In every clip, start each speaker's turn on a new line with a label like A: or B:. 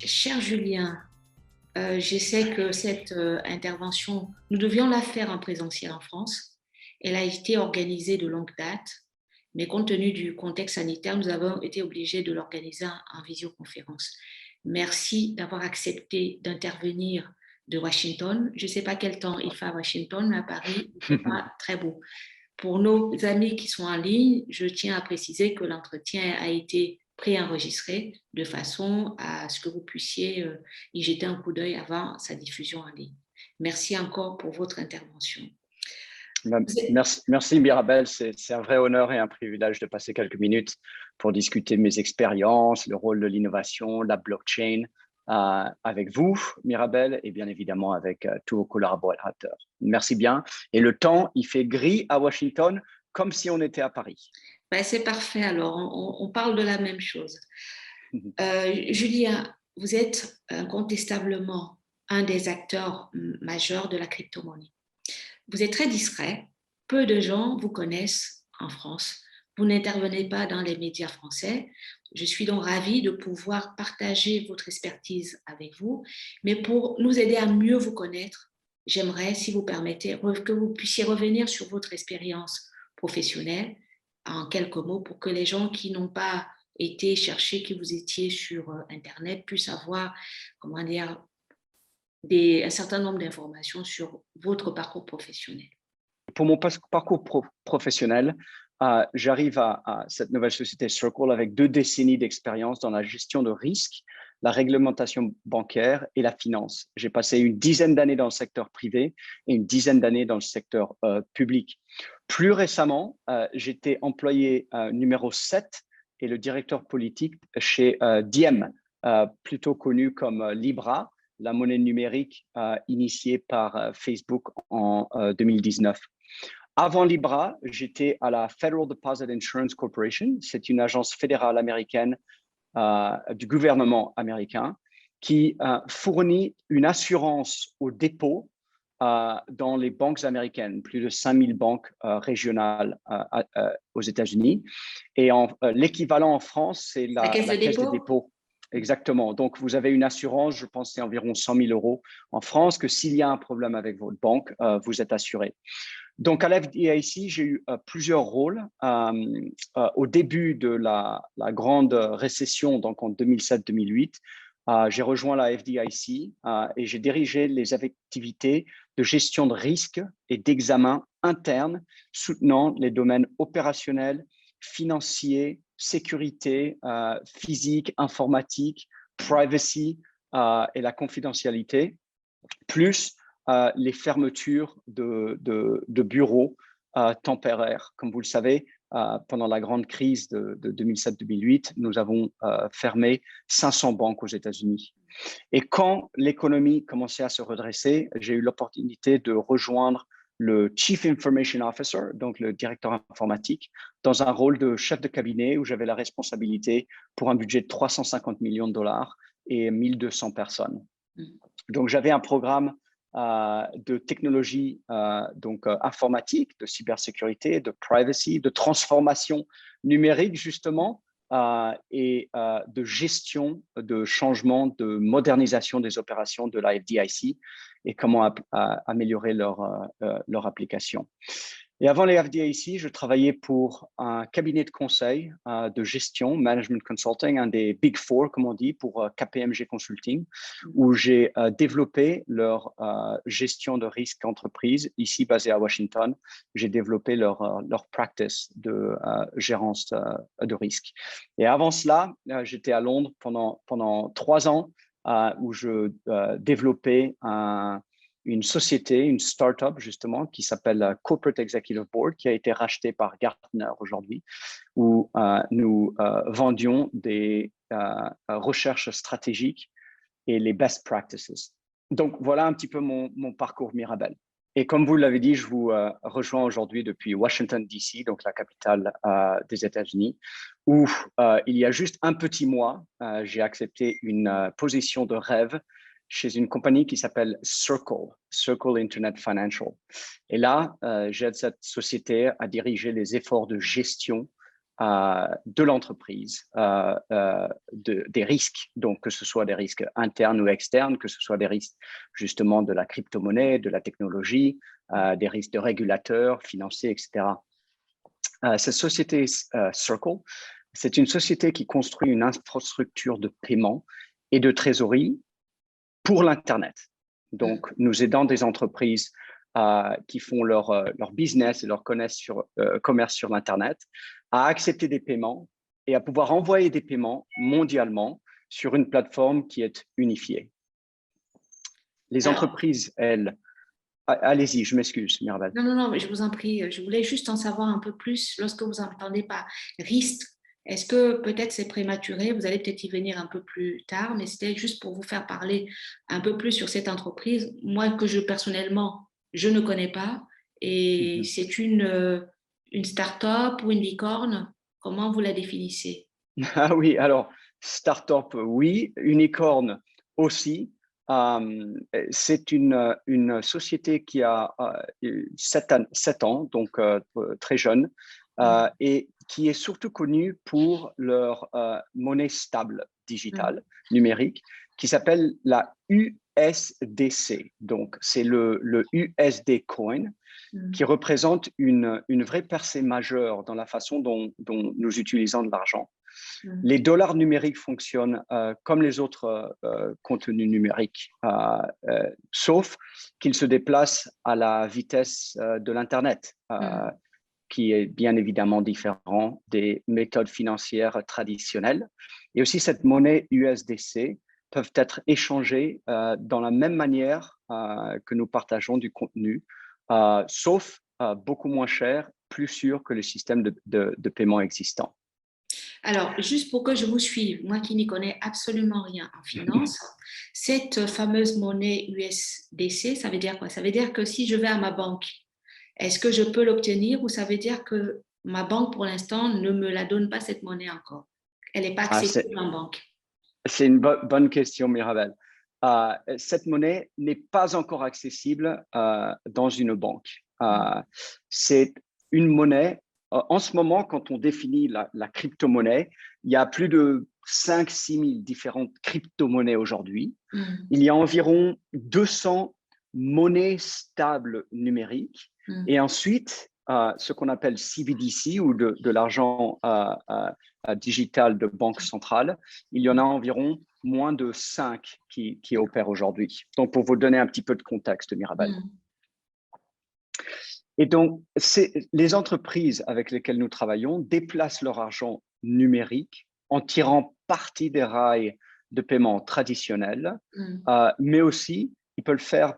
A: Cher Julien, je sais que cette intervention, nous devions la faire en présentiel en France. Elle a été organisée de longue date, mais compte tenu du contexte sanitaire, nous avons été obligés de l'organiser en visioconférence. Merci d'avoir accepté d'intervenir de Washington. Je ne sais pas quel temps il fait à Washington, mais à Paris, il ne fait pas très beau. Pour nos amis qui sont en ligne, je tiens à préciser que l'entretien a été préenregistré de façon à ce que vous puissiez y jeter un coup d'œil avant sa diffusion en ligne. Merci encore pour votre intervention.
B: Merci Mirabel, c'est un vrai honneur et un privilège de passer quelques minutes pour discuter de mes expériences, le rôle de l'innovation, la blockchain avec vous, Mirabel, et bien évidemment avec tous vos collaborateurs. Merci bien. Et le temps, il fait gris à Washington comme si on était à Paris.
A: Ben, c'est parfait alors, on parle de la même chose. Julien, vous êtes incontestablement un des acteurs majeurs de la crypto-monnaie. Vous êtes très discret, peu de gens vous connaissent en France, vous n'intervenez pas dans les médias français. Je suis donc ravie de pouvoir partager votre expertise avec vous, mais pour nous aider à mieux vous connaître, j'aimerais, si vous permettez, que vous puissiez revenir sur votre expérience professionnelle en quelques mots pour que les gens qui n'ont pas été chercher qui vous étiez sur Internet puissent avoir, comment dire, un certain nombre d'informations sur votre parcours professionnel.
B: Pour mon parcours professionnel, j'arrive à cette nouvelle société Circle avec 2 décennies d'expérience dans la gestion de risques, la réglementation bancaire et la finance. J'ai passé une dizaine d'années dans le secteur privé et une dizaine d'années dans le secteur public. Plus récemment, j'étais employé numéro 7 et le directeur politique chez Diem, plutôt connu comme Libra, la monnaie numérique initiée par Facebook en 2019. Avant Libra, j'étais à la Federal Deposit Insurance Corporation. C'est une agence fédérale américaine du gouvernement américain qui fournit une assurance au dépôt dans les banques américaines, plus de 5000 banques régionales aux États-Unis. Et l'équivalent en France, c'est la caisse de dépôt. Exactement. Donc, vous avez une assurance, je pense, c'est environ 100 000 euros en France, que s'il y a un problème avec votre banque, vous êtes assuré. Donc, à l'FDIC, j'ai eu plusieurs rôles. Au début de la grande récession, donc en 2007-2008, j'ai rejoint la FDIC et j'ai dirigé les activités de gestion de risque et d'examen interne, soutenant les domaines opérationnels, financiers, sécurité, physique, informatique, privacy et la confidentialité, plus les fermetures de bureaux temporaires. Comme vous le savez, pendant la grande crise de 2007-2008, nous avons fermé 500 banques aux États-Unis. Et quand l'économie commençait à se redresser, j'ai eu l'opportunité de rejoindre le Chief Information Officer, donc le directeur informatique, dans un rôle de chef de cabinet où j'avais la responsabilité pour un budget de 350 millions de dollars et 1200 personnes. Donc, j'avais un programme de technologie informatique, de cybersécurité, de privacy, de transformation numérique justement et de gestion, de changement, de modernisation des opérations de la FDIC et comment améliorer leur application. Et avant les FDIC, je travaillais pour un cabinet de conseil de gestion, Management Consulting, un des Big Four, comme on dit, pour KPMG Consulting, où j'ai développé leur gestion de risque entreprise, ici basée à Washington. J'ai développé leur practice de gérance de risque. Et avant cela, j'étais à Londres pendant 3 ans, où je développais une société, une start-up justement, qui s'appelle Corporate Executive Board, qui a été rachetée par Gartner aujourd'hui, où nous vendions des recherches stratégiques et les best practices. Donc, voilà un petit peu mon parcours Mirabel. Et comme vous l'avez dit, je vous rejoins aujourd'hui depuis Washington, D.C., donc la capitale des États-Unis, où il y a juste un petit mois, j'ai accepté une position de rêve chez une compagnie qui s'appelle Circle Internet Financial. Et là, j'aide cette société à diriger les efforts de gestion de l'entreprise, des risques, donc que ce soit des risques internes ou externes, que ce soit des risques justement de la crypto-monnaie, de la technologie, des risques de régulateurs financiers, etc. Cette société Circle, c'est une société qui construit une infrastructure de paiement et de trésorerie pour l'Internet. Donc, nous aidons des entreprises qui font leur business et leur commerce sur l'Internet à accepter des paiements et à pouvoir envoyer des paiements mondialement sur une plateforme qui est unifiée. Les entreprises, elles… Allez-y, je m'excuse, Mirabel.
A: Non, mais je vous en prie. Je voulais juste en savoir un peu plus lorsque vous entendez par risque. Est-ce que peut-être c'est prématuré? Vous allez peut-être y venir un peu plus tard, mais c'était juste pour vous faire parler un peu plus sur cette entreprise. Moi, que personnellement, je ne connais pas. Et c'est une start-up ou une licorne. Comment vous la définissez?
B: Ah oui, alors, start-up, oui, unicorne aussi. C'est une société qui a 7 ans, donc très jeune, et qui est surtout connue pour leur monnaie stable digitale numérique qui s'appelle la USDC. Donc, c'est le USD Coin qui représente une vraie percée majeure dans la façon dont nous utilisons de l'argent. Les dollars numériques fonctionnent comme les autres contenus numériques, sauf qu'ils se déplacent à la vitesse de l'Internet, qui est bien évidemment différent des méthodes financières traditionnelles. Et aussi, cette monnaie USDC peuvent être échangées dans la même manière que nous partageons du contenu, sauf beaucoup moins cher, plus sûr que le système de paiement existant.
A: Alors, juste pour que je vous suive, moi qui n'y connais absolument rien en finance, cette fameuse monnaie USDC, ça veut dire quoi? Ça veut dire que si je vais à ma banque, est-ce que je peux l'obtenir ou ça veut dire que ma banque, pour l'instant, ne me la donne pas cette monnaie encore? Elle n'est pas accessible en banque.
B: C'est une bonne question, Mirabel. Cette monnaie n'est pas encore accessible dans une banque. C'est une monnaie, en ce moment, quand on définit la crypto-monnaie, il y a plus de 5-6 000 différentes crypto-monnaies aujourd'hui. Il y a environ 200 monnaies stables numériques. Et ensuite, ce qu'on appelle CBDC ou de l'argent digital de banque centrale, il y en a environ moins de 5 qui opèrent aujourd'hui. Donc, pour vous donner un petit peu de contexte, Mirabel. Et donc, les entreprises avec lesquelles nous travaillons déplacent leur argent numérique en tirant parti des rails de paiement traditionnels, mais aussi, ils peuvent faire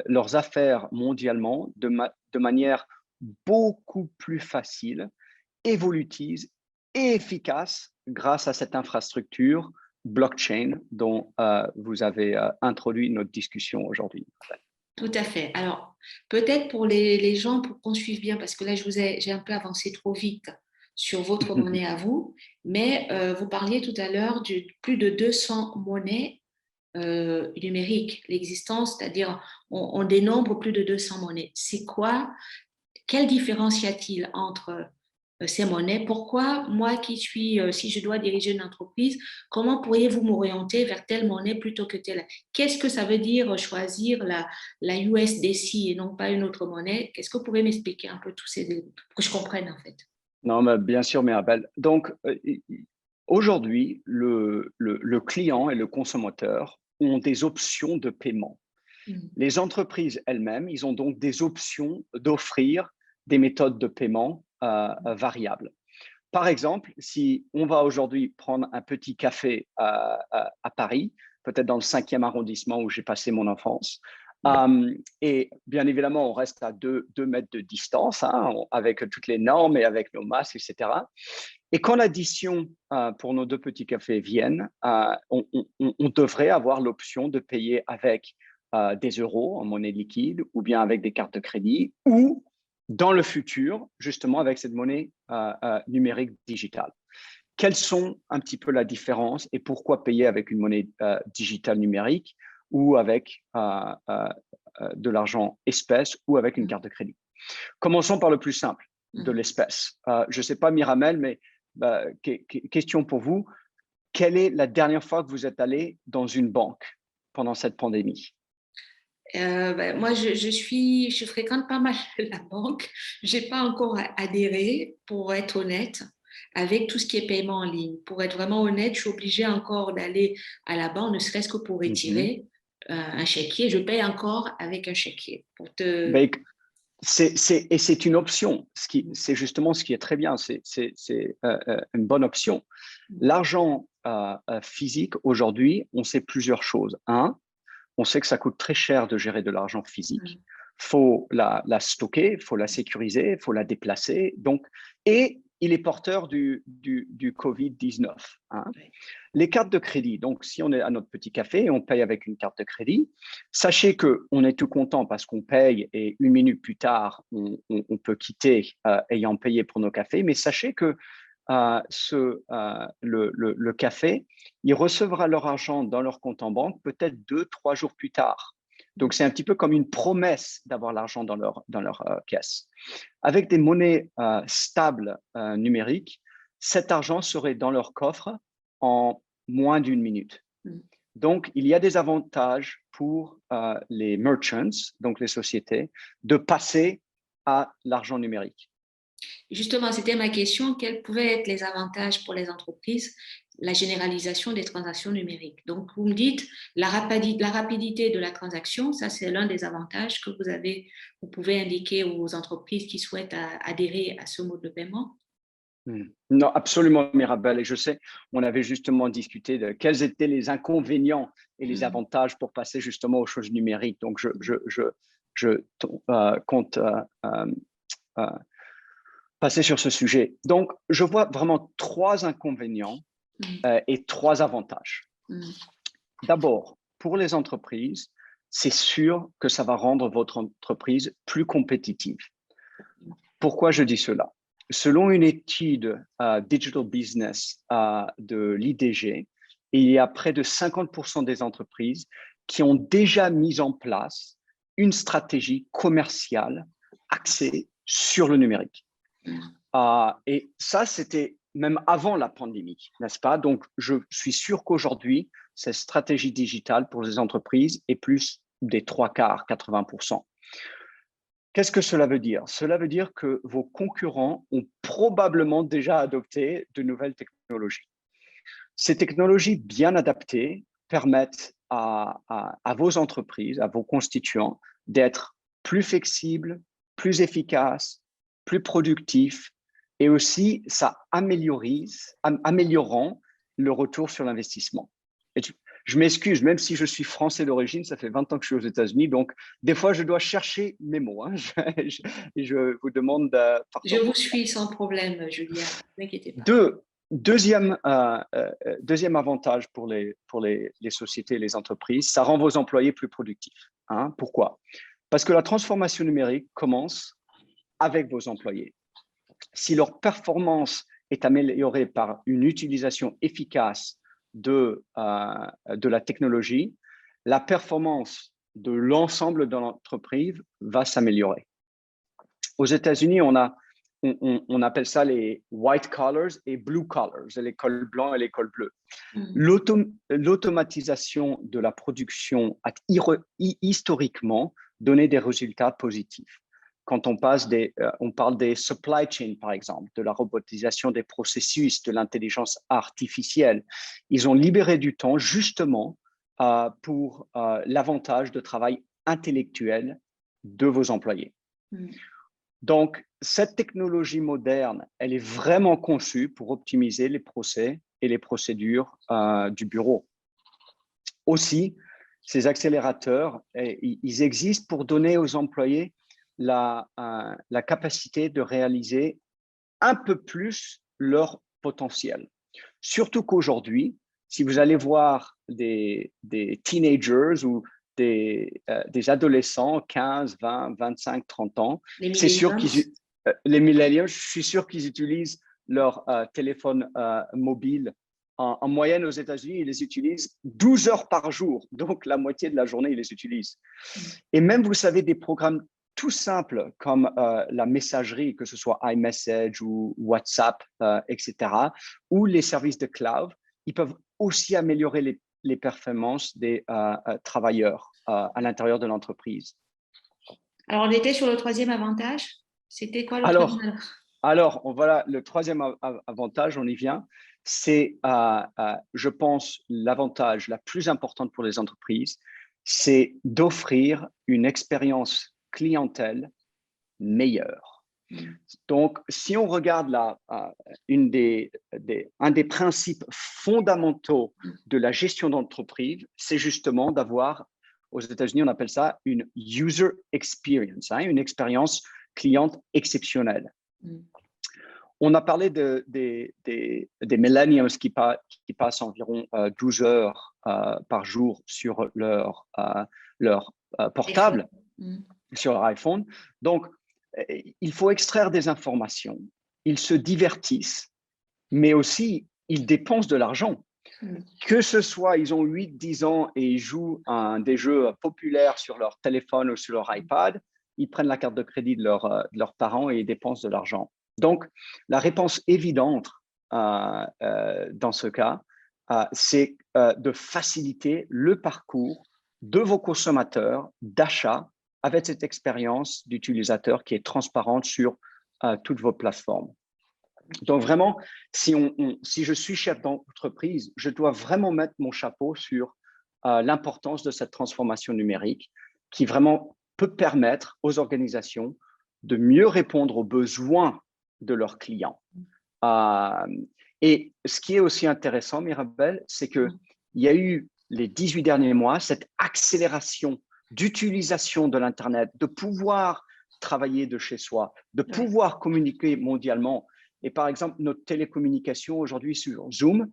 B: leurs affaires mondialement de manière beaucoup plus facile, évolutive et efficace grâce à cette infrastructure blockchain dont vous avez introduit notre discussion aujourd'hui.
A: Tout à fait. Alors, peut-être pour les gens, pour qu'on suive bien, parce que là, j'ai un peu avancé trop vite sur votre monnaie à vous, mais vous parliez tout à l'heure de plus de 200 monnaies numériques, l'existence, c'est-à-dire on dénombre plus de 200 monnaies. C'est quoi? Quelle différence y a-t-il entre ces monnaies? Pourquoi moi qui suis, si je dois diriger une entreprise, comment pourriez-vous m'orienter vers telle monnaie plutôt que telle? Qu'est-ce que ça veut dire choisir la USDC et non pas une autre monnaie? Qu'est-ce que vous pourriez m'expliquer un peu tous ces éléments pour que je comprenne en fait?
B: Non, mais bien sûr, Mirabel. Donc, aujourd'hui, le client et le consommateur ont des options de paiement. Les entreprises elles-mêmes, ils ont donc des options d'offrir des méthodes de paiement variables. Par exemple, si on va aujourd'hui prendre un petit café à Paris, peut-être dans le 5e arrondissement où j'ai passé mon enfance, et bien évidemment, on reste à 2 mètres de distance, avec toutes les normes et avec nos masques, etc. Et quand l'addition pour nos 2 petits cafés viennent, on devrait avoir l'option de payer avec des euros en monnaie liquide ou bien avec des cartes de crédit ou dans le futur, justement avec cette monnaie numérique digitale. Quelles sont un petit peu la différence et pourquoi payer avec une monnaie digitale numérique ou avec de l'argent espèce ou avec une carte de crédit? Commençons par le plus simple. de l'espèce. Je ne sais pas, Miramel, mais question pour vous. Quelle est la dernière fois que vous êtes allé dans une banque pendant cette pandémie?
A: Moi, je fréquente pas mal la banque. Je n'ai pas encore adhéré, pour être honnête, avec tout ce qui est paiement en ligne. Pour être vraiment honnête, je suis obligée encore d'aller à la banque, ne serait-ce que pour retirer un chéquier. Je paye encore avec un chéquier.
B: C'est une option. C'est justement ce qui est très bien. C'est une bonne option. L'argent physique, aujourd'hui, on sait plusieurs choses. Un, on sait que ça coûte très cher de gérer de l'argent physique. Il faut la stocker, il faut la sécuriser, il faut la déplacer. Et il est porteur du Covid-19. Les cartes de crédit, donc si on est à notre petit café et on paye avec une carte de crédit, sachez qu'on est tout content parce qu'on paye et 1 minute plus tard, on peut quitter ayant payé pour nos cafés. Mais sachez que le café, il recevra leur argent dans leur compte en banque peut-être 2-3 jours plus tard. Donc, c'est un petit peu comme une promesse d'avoir l'argent dans leur caisse. Avec des monnaies stables numériques, cet argent serait dans leur coffre en moins d'1 minute. Donc, il y a des avantages pour les merchants, donc les sociétés, de passer à l'argent numérique.
A: Justement, c'était ma question. Quels pouvaient être les avantages pour les entreprises, la généralisation des transactions numériques? Donc, vous me dites la rapidité de la transaction, ça c'est l'un des avantages que vous pouvez indiquer aux entreprises qui souhaitent adhérer à ce mode de paiement.
B: Non, absolument, Mirabel. Et je sais, on avait justement discuté de quels étaient les inconvénients et les avantages pour passer justement aux choses numériques. Donc, je compte passer sur ce sujet. Donc, je vois vraiment 3 inconvénients et 3 avantages. D'abord, pour les entreprises, c'est sûr que ça va rendre votre entreprise plus compétitive. Pourquoi je dis cela? Selon une étude Digital Business de l'IDG, il y a près de 50% des entreprises qui ont déjà mis en place une stratégie commerciale axée sur le numérique. Et ça, c'était même avant la pandémie, n'est-ce pas? Donc, je suis sûr qu'aujourd'hui, cette stratégie digitale pour les entreprises est plus des 3/4, 80%. Qu'est-ce que cela veut dire? Cela veut dire que vos concurrents ont probablement déjà adopté de nouvelles technologies. Ces technologies bien adaptées permettent à vos entreprises, à vos constituants, d'être plus flexibles, plus efficaces, plus productifs, et aussi ça améliorant le retour sur l'investissement. Je m'excuse, même si je suis français d'origine, ça fait 20 ans que je suis aux États-Unis, donc des fois je dois chercher mes mots. Je vous demande de...
A: Je vous suis sans problème, Julia, ne vous inquiétez pas.
B: Deuxième avantage pour les sociétés et les entreprises, ça rend vos employés plus productifs. Pourquoi? Parce que la transformation numérique commence avec vos employés. Si leur performance est améliorée par une utilisation efficace de la technologie, la performance de l'ensemble de l'entreprise va s'améliorer. Aux États-Unis, on appelle ça les white collars et blue collars, les cols blancs et les cols bleus. L'automatisation de la production a historiquement donné des résultats positifs. Quand on parle des supply chains, par exemple, de la robotisation des processus, de l'intelligence artificielle, ils ont libéré du temps justement pour l'avantage de travail intellectuel de vos employés. Donc, cette technologie moderne, elle est vraiment conçue pour optimiser les procès et les procédures du bureau. Aussi, ces accélérateurs, ils existent pour donner aux employés la capacité de réaliser un peu plus leur potentiel. Surtout qu'aujourd'hui, si vous allez voir des teenagers ou des adolescents, 15, 20, 25, 30 ans, c'est sûr les millennials, je suis sûr qu'ils utilisent leur téléphone mobile. En moyenne, aux États-Unis, ils les utilisent 12 heures par jour. Donc, la moitié de la journée, ils les utilisent. Et même, vous savez, des programmes tout simples comme la messagerie, que ce soit iMessage ou WhatsApp, etc., ou les services de cloud, ils peuvent aussi améliorer les performances des travailleurs à l'intérieur de l'entreprise.
A: Alors, on était sur le troisième avantage. C'était quoi le
B: Alors,
A: troisième?
B: voilà, le troisième avantage, on y vient, c'est, je pense, l'avantage la plus importante pour les entreprises, c'est d'offrir une expérience clientèle meilleure. Donc, si on regarde un des principes fondamentaux de la gestion d'entreprise, c'est justement d'avoir, aux États-Unis, on appelle ça une user experience, une expérience cliente exceptionnelle. On a parlé des millennials qui passent environ 12 heures par jour sur leur portable, sur leur iPhone. Donc, il faut extraire des informations. Ils se divertissent, mais aussi, ils dépensent de l'argent. Que ce soit, ils ont 8-10 ans et ils jouent à des jeux populaires sur leur téléphone ou sur leur iPad, ils prennent la carte de crédit de leurs parents et ils dépensent de l'argent. Donc, la réponse évidente dans ce cas, c'est de faciliter le parcours de vos consommateurs d'achat avec cette expérience d'utilisateur qui est transparente sur toutes vos plateformes. Donc vraiment, si je suis chef d'entreprise, je dois vraiment mettre mon chapeau sur l'importance de cette transformation numérique qui vraiment peut permettre aux organisations de mieux répondre aux besoins de leurs clients. Et ce qui est aussi intéressant, Mirabel, c'est qu'il y a eu les 18 derniers mois cette accélération d'utilisation de l'Internet, de pouvoir travailler de chez soi, de pouvoir communiquer mondialement. Et par exemple, notre télécommunication aujourd'hui sur Zoom,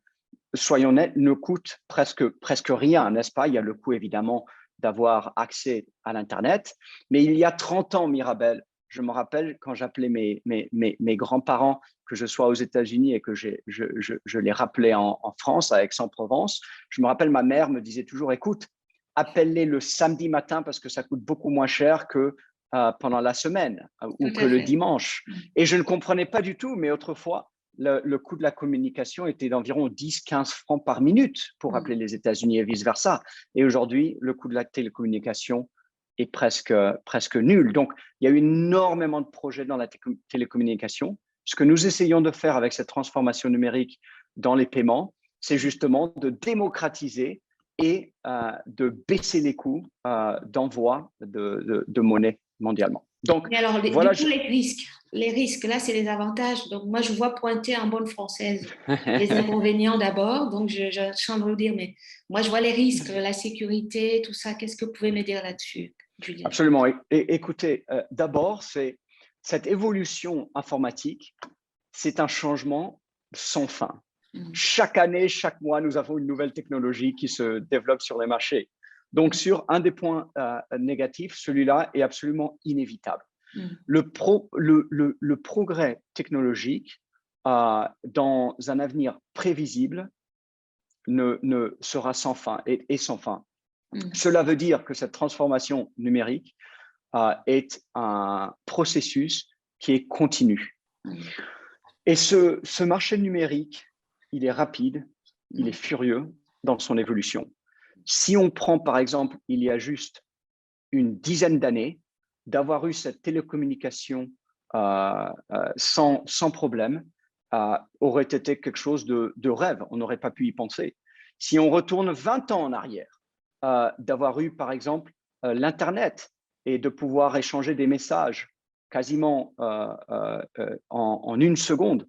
B: soyons nets, ne coûte presque rien, n'est-ce pas? Il y a le coût évidemment d'avoir accès à l'Internet. Mais il y a 30 ans, Mirabel, je me rappelle quand j'appelais mes grands-parents, que je sois aux États-Unis et que je les rappelais en France, à Aix-en-Provence, je me rappelle ma mère me disait toujours, écoute, appelle-les le samedi matin parce que ça coûte beaucoup moins cher que pendant la semaine ou que le dimanche. Et je ne comprenais pas du tout, mais autrefois, le coût de la communication était d'environ 10-15 francs par minute pour appeler les États-Unis et vice-versa. Et aujourd'hui, le coût de la télécommunication est presque nul. Donc, il y a eu énormément de projets dans la télécommunication. Ce que nous essayons de faire avec cette transformation numérique dans les paiements, c'est justement de démocratiser et de baisser les coûts d'envoi de monnaie mondialement. Donc,
A: et alors,
B: voilà,
A: du coup, les risques, là, c'est les avantages. Donc, moi, je vois pointer en bonne française les inconvénients d'abord. Donc, je suis en train de vous dire, mais moi, je vois les risques, la sécurité, tout ça. Qu'est-ce que vous pouvez me dire là-dessus, Julien?
B: Absolument. Et écoutez, d'abord, c'est cette évolution informatique, c'est un changement sans fin. Chaque année, chaque mois, nous avons une nouvelle technologie qui se développe sur les marchés. Donc, sur un des points négatifs, celui-là est absolument inévitable. Le progrès technologique dans un avenir prévisible ne sera sans fin et sans fin. Cela veut dire que cette transformation numérique est un processus qui est continu. Et ce marché numérique, il est rapide, il est furieux dans son évolution. Si on prend par exemple, il y a juste une dizaine d'années, d'avoir eu cette télécommunication sans problème aurait été quelque chose de rêve, on n'aurait pas pu y penser. Si on retourne 20 ans en arrière, d'avoir eu par exemple l'Internet et de pouvoir échanger des messages quasiment en une seconde,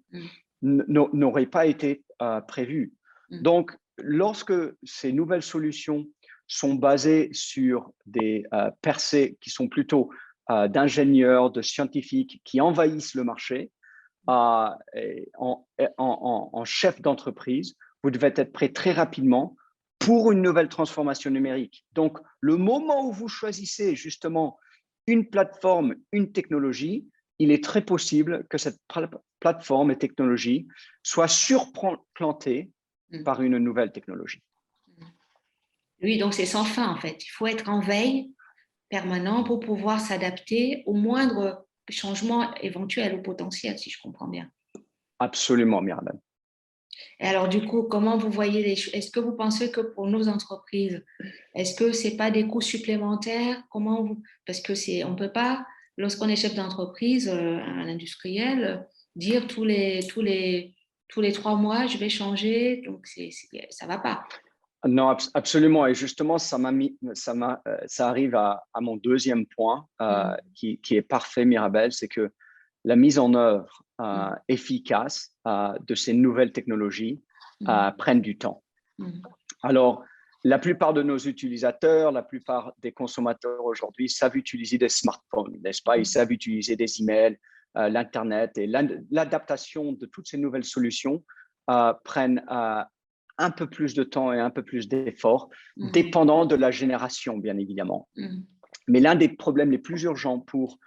B: n'aurait pas été prévu. Donc, lorsque ces nouvelles solutions sont basées sur des percées qui sont plutôt d'ingénieurs, de scientifiques qui envahissent le marché, en chef d'entreprise, vous devez être prêt très rapidement pour une nouvelle transformation numérique. Donc, le moment où vous choisissez justement une plateforme, une technologie, il est très possible que cette plateforme et technologie soit surplantée par une nouvelle technologie.
A: Oui, donc c'est sans fin en fait. Il faut être en veille permanent pour pouvoir s'adapter au moindre changement éventuel ou potentiel, si je comprends bien.
B: Absolument, Mirabel.
A: Et alors, du coup, comment vous voyez les choses? Est-ce que vous pensez que pour nos entreprises, est-ce que ce n'est pas des coûts supplémentaires? Parce que on ne peut pas, lorsqu'on est chef d'entreprise, un industriel, dire tous les 3 mois, je vais changer. Donc, ça ne va pas.
B: Non, absolument. Et justement, ça arrive à mon deuxième point qui est parfait, Mirabel, c'est que la mise en œuvre efficace de ces nouvelles technologies prennent du temps. Alors, la plupart de nos utilisateurs, la plupart des consommateurs aujourd'hui savent utiliser des smartphones, n'est-ce pas? Ils savent utiliser des emails, l'Internet, et l'adaptation de toutes ces nouvelles solutions prennent un peu plus de temps et un peu plus d'efforts, dépendant de la génération, bien évidemment. Mais l'un des problèmes les plus urgents pour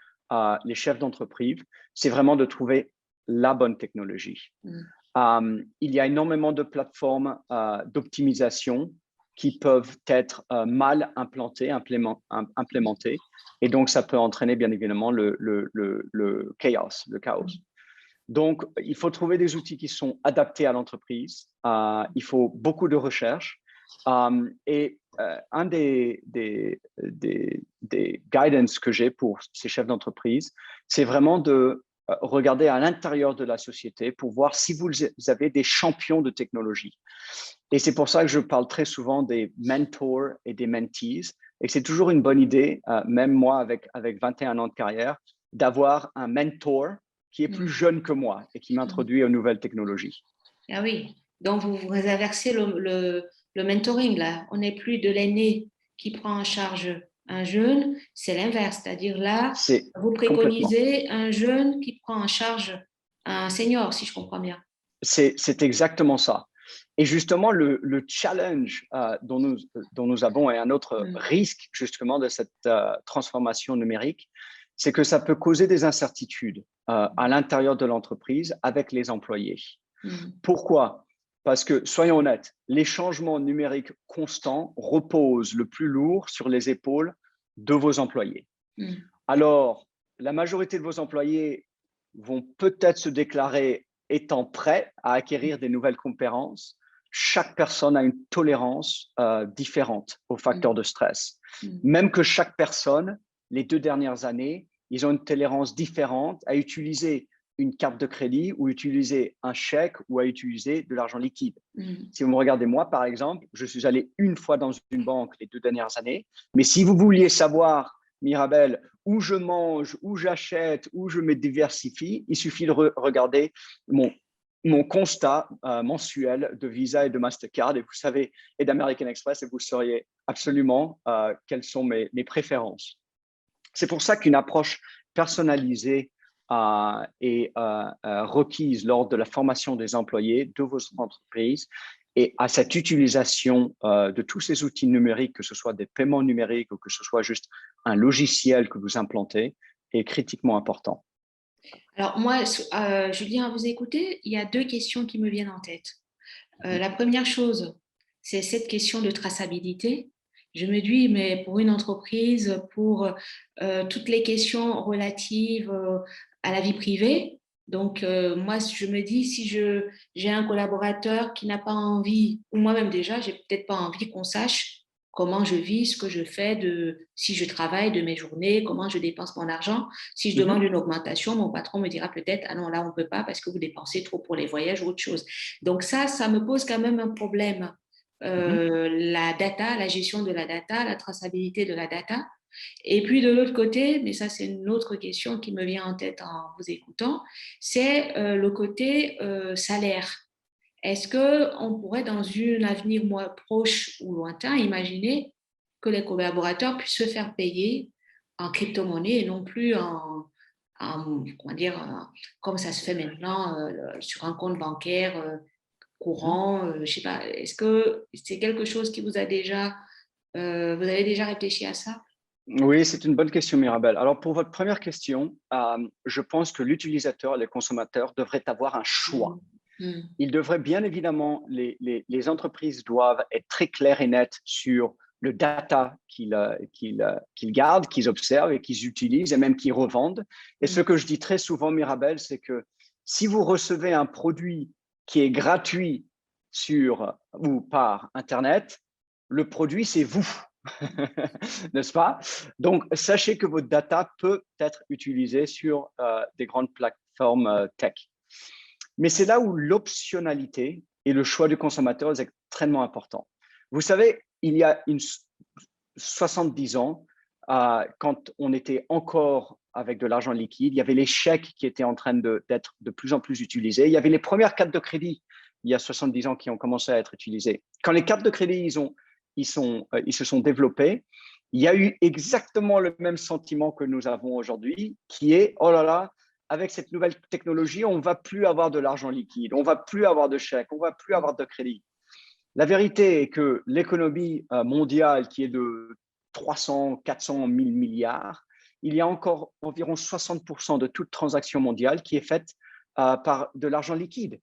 B: les chefs d'entreprise, c'est vraiment de trouver la bonne technologie. Il y a énormément de plateformes d'optimisation qui peuvent être mal implémentées, et donc ça peut entraîner bien évidemment le chaos. Donc, il faut trouver des outils qui sont adaptés à l'entreprise. Il faut beaucoup de recherche. Et un des guidance que j'ai pour ces chefs d'entreprise, c'est vraiment de regarder à l'intérieur de la société pour voir si vous avez des champions de technologie. Et c'est pour ça que je parle très souvent des mentors et des mentees. Et c'est toujours une bonne idée, même moi avec 21 ans de carrière, d'avoir un mentor qui est plus jeune que moi et qui m'introduit aux nouvelles technologies.
A: Ah oui, donc vous inversez le mentoring là. On n'est plus de l'aîné qui prend en charge un jeune, c'est l'inverse. C'est-à-dire là, vous préconisez un jeune qui prend en charge un senior, si je comprends bien.
B: C'est exactement ça. Et justement, le challenge dont nous avons et un autre risque justement de cette transformation numérique, c'est que ça peut causer des incertitudes à l'intérieur de l'entreprise avec les employés. Pourquoi? Parce que, soyons honnêtes, les changements numériques constants reposent le plus lourd sur les épaules de vos employés. Alors, la majorité de vos employés vont peut-être se déclarer étant prêts à acquérir des nouvelles compétences. Chaque personne a une tolérance différente aux facteurs de stress. Même que chaque personne, les 2 dernières années, ils ont une tolérance différente à utiliser une carte de crédit ou utiliser un chèque ou à utiliser de l'argent liquide. Si vous me regardez moi, par exemple, je suis allé une fois dans une banque les 2 dernières années, mais si vous vouliez savoir, Mirabel, où je mange, où j'achète, où je me diversifie, il suffit de regarder mon constat mensuel de Visa et de Mastercard et vous savez, et d'American Express, et vous sauriez absolument quelles sont mes préférences. C'est pour ça qu'une approche personnalisée est requise lors de la formation des employés de vos entreprises et à cette utilisation de tous ces outils numériques, que ce soit des paiements numériques ou que ce soit juste un logiciel que vous implantez, est critiquement important.
A: Alors moi, Julien, à vous écouter, il y a 2 questions qui me viennent en tête. La première chose, c'est cette question de traçabilité. Je me dis, mais pour une entreprise, pour toutes les questions relatives à la vie privée, donc moi, je me dis, si j'ai un collaborateur qui n'a pas envie, ou moi-même déjà, j'ai peut-être pas envie qu'on sache comment je vis, ce que je fais, si je travaille de mes journées, comment je dépense mon argent. Si je demande une augmentation, mon patron me dira peut-être, ah non, là, on ne peut pas parce que vous dépensez trop pour les voyages ou autre chose. Donc ça me pose quand même un problème. La data, la gestion de la data, la traçabilité de la data. Et puis de l'autre côté, mais ça c'est une autre question qui me vient en tête en vous écoutant, c'est le côté salaire. Est-ce qu'on pourrait, dans un avenir proche ou lointain, imaginer que les collaborateurs puissent se faire payer en crypto-monnaie et non plus comment dire, comme ça se fait maintenant sur un compte bancaire courant, je sais pas. Est-ce que c'est quelque chose qui vous avez déjà réfléchi à ça?
B: Oui, c'est une bonne question, Mirabel. Alors, pour votre première question, je pense que l'utilisateur, les consommateurs devraient avoir un choix. Ils devraient bien évidemment, les entreprises doivent être très claires et nettes sur le data qu'ils gardent, qu'ils observent et qu'ils utilisent et même qu'ils revendent. Et ce que je dis très souvent, Mirabel, c'est que si vous recevez un produit qui est gratuit sur ou par Internet, le produit, c'est vous, n'est-ce pas? Donc, sachez que votre data peut être utilisée sur des grandes plateformes tech. Mais c'est là où l'optionnalité et le choix du consommateur est extrêmement important. Vous savez, il y a 70 ans, quand on était encore avec de l'argent liquide, il y avait les chèques qui étaient en train d'être de plus en plus utilisés. Il y avait les premières cartes de crédit, il y a 70 ans, qui ont commencé à être utilisées. Quand les cartes de crédit, ils se sont développées, il y a eu exactement le même sentiment que nous avons aujourd'hui, qui est, oh là là, avec cette nouvelle technologie, on ne va plus avoir de l'argent liquide, on ne va plus avoir de chèques, on ne va plus avoir de crédit. La vérité est que l'économie mondiale, qui est de 300, 400 000 milliards, il y a encore environ 60% de toute transaction mondiale qui est faite par de l'argent liquide.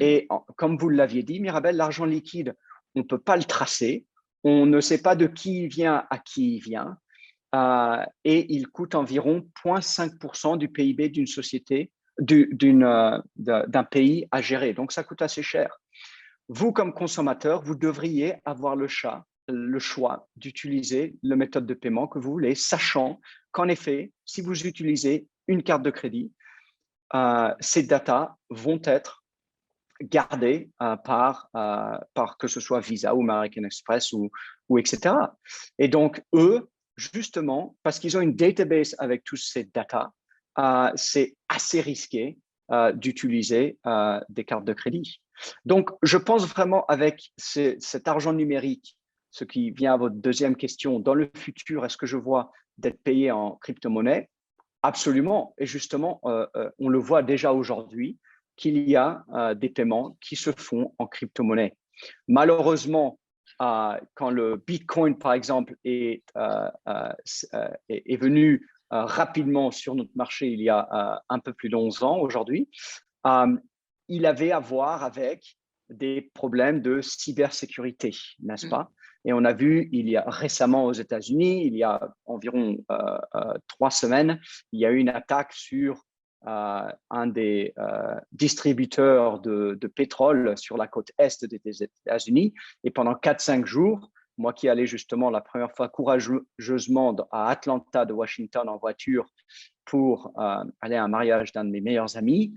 B: Et comme vous l'aviez dit, Mirabel, l'argent liquide, on ne peut pas le tracer, on ne sait pas de qui il vient à qui il vient, et il coûte environ 0,5% du PIB d'une société, d'un pays à gérer. Donc, ça coûte assez cher. Vous, comme consommateur, vous devriez avoir le choix d'utiliser la méthode de paiement que vous voulez, sachant qu'en effet, si vous utilisez une carte de crédit, ces datas vont être gardées par que ce soit Visa ou American Express ou etc. Et donc, eux, justement, parce qu'ils ont une database avec toutes ces datas, c'est assez risqué d'utiliser des cartes de crédit. Donc, je pense vraiment avec cet argent numérique, ce qui vient à votre deuxième question, dans le futur, est-ce que je vois d'être payé en crypto-monnaie? Absolument. Et justement, on le voit déjà aujourd'hui qu'il y a des paiements qui se font en crypto-monnaie. Malheureusement, quand le Bitcoin, par exemple, est venu rapidement sur notre marché il y a un peu plus d'11 ans aujourd'hui, il avait à voir avec des problèmes de cybersécurité, n'est-ce pas? Et on a vu il y a récemment aux États-Unis, il y a environ 3 semaines, il y a eu une attaque sur un des distributeurs de pétrole sur la côte est des États-Unis. Et pendant 4-5 jours, moi qui allais justement la première fois courageusement à Atlanta de Washington en voiture pour aller à un mariage d'un de mes meilleurs amis,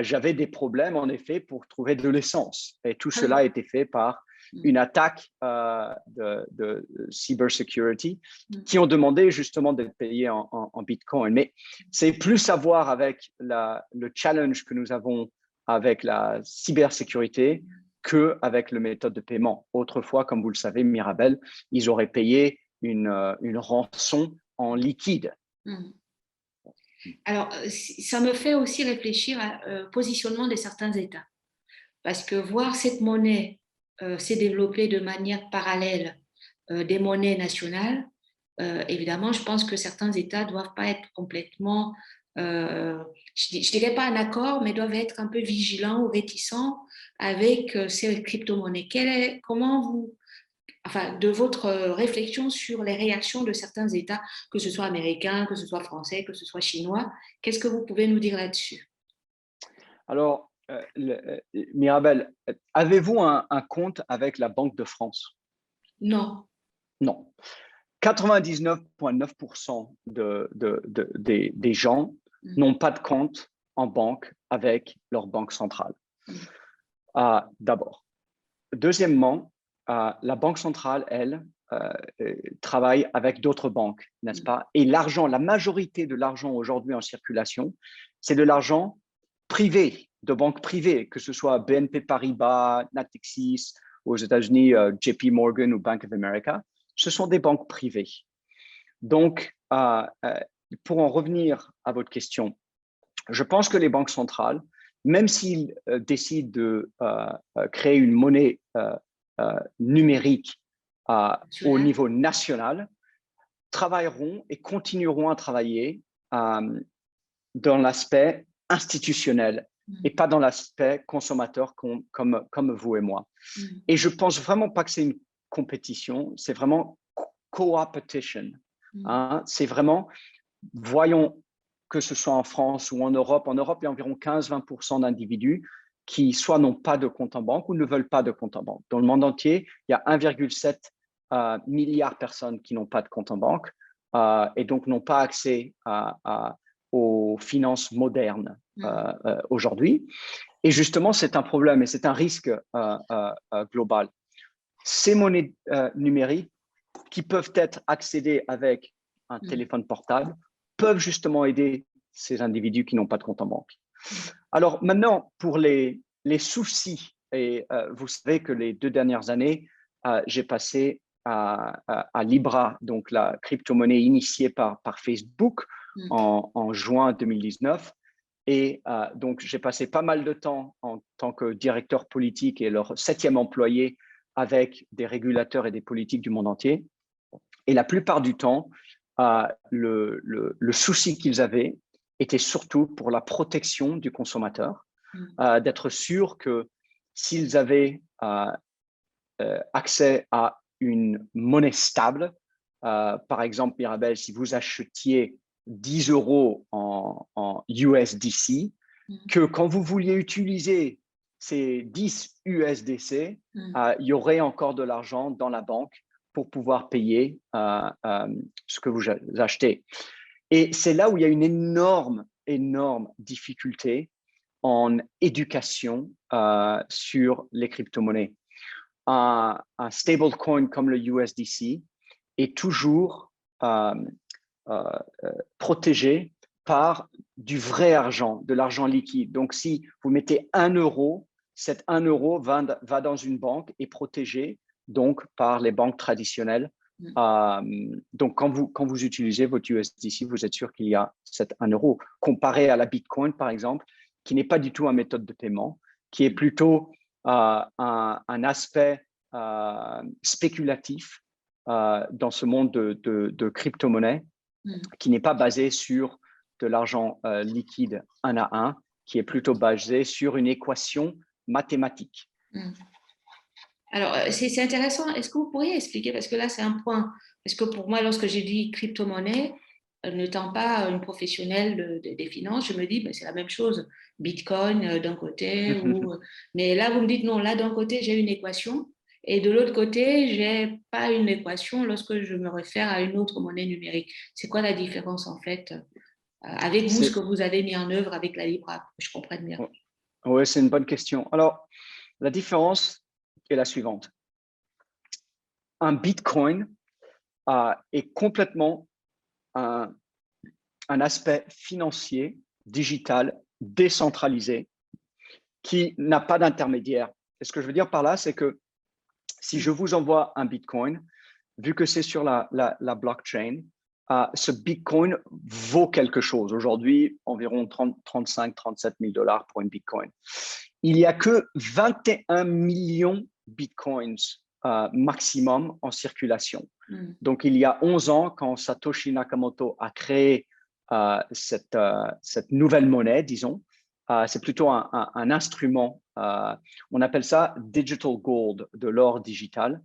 B: j'avais des problèmes en effet pour trouver de l'essence. Et tout cela a été fait par une attaque de cybersecurity qui ont demandé justement d'être payés en Bitcoin. Mais c'est plus à voir avec le challenge que nous avons avec la cybersécurité qu'avec la méthode de paiement. Autrefois, comme vous le savez, Mirabel, ils auraient payé une rançon en liquide.
A: Alors, ça me fait aussi réfléchir au positionnement de certains États. Parce que voir cette monnaie s'est développée de manière parallèle des monnaies nationales, évidemment, je pense que certains États ne doivent pas être complètement, je ne dirais pas en accord, mais doivent être un peu vigilants ou réticents avec ces crypto-monnaies. Comment vous, enfin, de votre réflexion sur les réactions de certains États, que ce soit américains, que ce soit français, que ce soit chinois, qu'est-ce que vous pouvez nous dire là-dessus?
B: Alors, Mirabel, avez-vous un compte avec la Banque de France?
A: Non.
B: Non. 99,9% des gens n'ont pas de compte en banque avec leur banque centrale. D'abord. Deuxièmement, la Banque centrale, elle, travaille avec d'autres banques, n'est-ce pas? Et l'argent, la majorité de l'argent aujourd'hui en circulation, c'est de l'argent privé, de banques privées, que ce soit BNP Paribas, Natixis, aux États-Unis, JP Morgan ou Bank of America. Ce sont des banques privées. Donc, pour en revenir à votre question, je pense que les banques centrales, même s'ils décident de créer une monnaie numérique au niveau national, travailleront et continueront à travailler dans l'aspect institutionnel et pas dans l'aspect consommateur comme vous et moi. Et je pense vraiment pas que c'est une compétition, c'est vraiment co-opetition. Hein, c'est vraiment, voyons que ce soit en France ou en Europe. En Europe, il y a environ 15-20% d'individus qui soit n'ont pas de compte en banque ou ne veulent pas de compte en banque. Dans le monde entier, il y a 1,7 milliard de personnes qui n'ont pas de compte en banque et donc n'ont pas accès aux finances modernes aujourd'hui. Et justement, c'est un problème et c'est un risque global. Ces monnaies numériques qui peuvent être accédées avec un téléphone portable peuvent justement aider ces individus qui n'ont pas de compte en banque. Alors maintenant, pour les soucis, et vous savez que les 2 dernières années, j'ai passé à Libra, donc la crypto-monnaie initiée par Facebook en juin 2019. Et donc, j'ai passé pas mal de temps en tant que directeur politique et leur 7e employé avec des régulateurs et des politiques du monde entier. Et la plupart du temps, le souci qu'ils avaient était surtout pour la protection du consommateur, d'être sûr que s'ils avaient accès à une monnaie stable, par exemple, Mirabel, si vous achetiez 10 euros en USDC, que quand vous vouliez utiliser ces 10 USDC, il y aurait encore de l'argent dans la banque pour pouvoir payer ce que vous achetez. Et c'est là où il y a une énorme difficulté en éducation sur les crypto-monnaies. Un stablecoin comme le USDC est toujours protégé par du vrai argent, de l'argent liquide. Donc, si vous mettez 1 euro, cet 1 euro va dans une banque et protégé donc par les banques traditionnelles. Donc, quand vous utilisez votre USDC, vous êtes sûr qu'il y a cet 1 euro, comparé à la Bitcoin, par exemple, qui n'est pas du tout une méthode de paiement, qui est plutôt un aspect spéculatif dans ce monde de crypto-monnaie qui n'est pas basé sur de l'argent liquide 1 à 1, qui est plutôt basé sur une équation mathématique.
A: Alors, c'est intéressant. Est-ce que vous pourriez expliquer, parce que là, c'est un point, parce que pour moi, lorsque j'ai dit crypto-monnaie, n'étant pas une professionnelle des finances, je me dis, ben, c'est la même chose. Bitcoin d'un côté, mais là, vous me dites, non, là, d'un côté, j'ai une équation, et de l'autre côté, je n'ai pas une équation lorsque je me réfère à une autre monnaie numérique. C'est quoi la différence, en fait, avec vous, ce que vous avez mis en œuvre avec la Libra, que je comprenne bien?
B: Oui, c'est une bonne question. Alors, la différence est la suivante. Un Bitcoin est complètement un aspect financier, digital, décentralisé, qui n'a pas d'intermédiaire. Et ce que je veux dire par là, c'est que si je vous envoie un Bitcoin, vu que c'est sur la blockchain, ce Bitcoin vaut quelque chose. Aujourd'hui, environ 35-37 000 $ pour une Bitcoin. Il n'y a que 21 millions de Bitcoins maximum en circulation. Donc, il y a 11 ans, quand Satoshi Nakamoto a créé cette nouvelle monnaie, disons, c'est plutôt un instrument, on appelle ça digital gold, de l'or digital.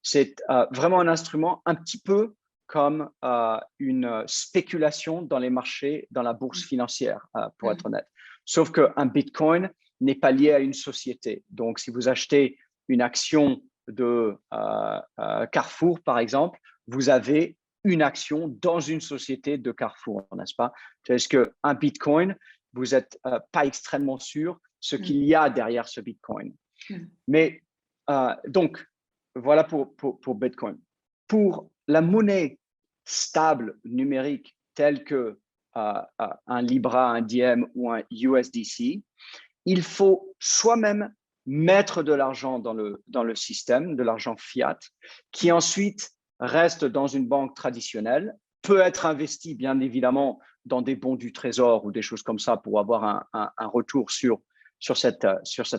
B: C'est vraiment un instrument un petit peu comme une spéculation dans les marchés, dans la bourse financière, pour être honnête. Sauf qu'un Bitcoin n'est pas lié à une société. Donc, si vous achetez une action de Carrefour, par exemple, vous avez une action dans une société de Carrefour, n'est-ce pas? Est-ce qu'un Bitcoin, vous n'êtes pas extrêmement sûr ce qu'il y a derrière ce Bitcoin. Mais donc, voilà pour Bitcoin. Pour la monnaie stable numérique telle que un Libra, un Diem ou un USDC, il faut soi-même mettre de l'argent dans le système, de l'argent fiat, qui ensuite reste dans une banque traditionnelle, peut être investi bien évidemment dans des bons du trésor ou des choses comme ça pour avoir un retour sur cet